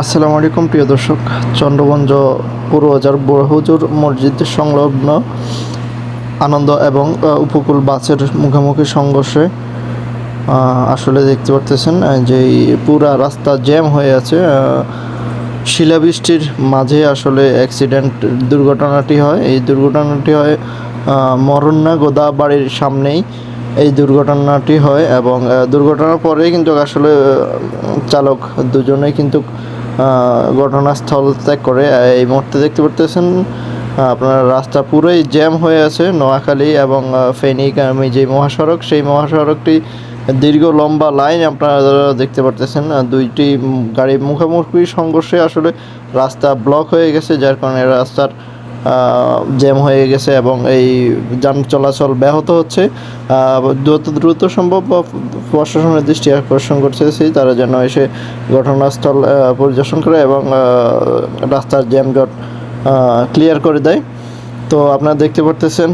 আসসালামু আলাইকুম প্রিয় দর্শক। চন্দ্রগঞ্জ পৌরবাজার বড় হুজুর মসজিদ সংলগ্ন আনন্দ এবং উপকূল বাসের মুখোমুখি সংঘর্ষে আসলে দেখতে পারতেছেন যে পুরা রাস্তা জ্যাম হয়ে আছে। শিলাবৃষ্টির মাঝে আসলে দুর্ঘটনাটি হয়। এই দুর্ঘটনাটি হয় মরণ্যা গোদা বাড়ির সামনেই এই দুর্ঘটনাটি হয় এবং দুর্ঘটনার পরেই কিন্তু আসলে চালক দুজনেই কিন্তু ঘটনাস্থল ত্যাগ করে। এই মুহূর্তে দেখতে পারতেছেন আপনার রাস্তা পুরোই জ্যাম হয়ে আছে। নোয়াখালী এবং ফেনীগামী যে মহাসড়ক, সেই মহাসড়কটি দীর্ঘ লম্বা লাইন আপনারা দেখতে পারতেছেন। দুইটি গাড়ি মুখোমুখি সংঘর্ষে আসলে রাস্তা ব্লক হয়ে গেছে, যার কারণে রাস্তার জ্যাম হয়ে গেছে এবং এই যান চলাচল ব্যাহত হচ্ছে। যত দ্রুত সম্ভব প্রশাসনের দৃষ্টি আকর্ষণ করতেছি তারা যেন এসে ঘটনাস্থল পরিদর্শন করে এবং রাস্তার জ্যামজট ক্লিয়ার করে দেয়। তো আপনারা দেখতে পারতেছেন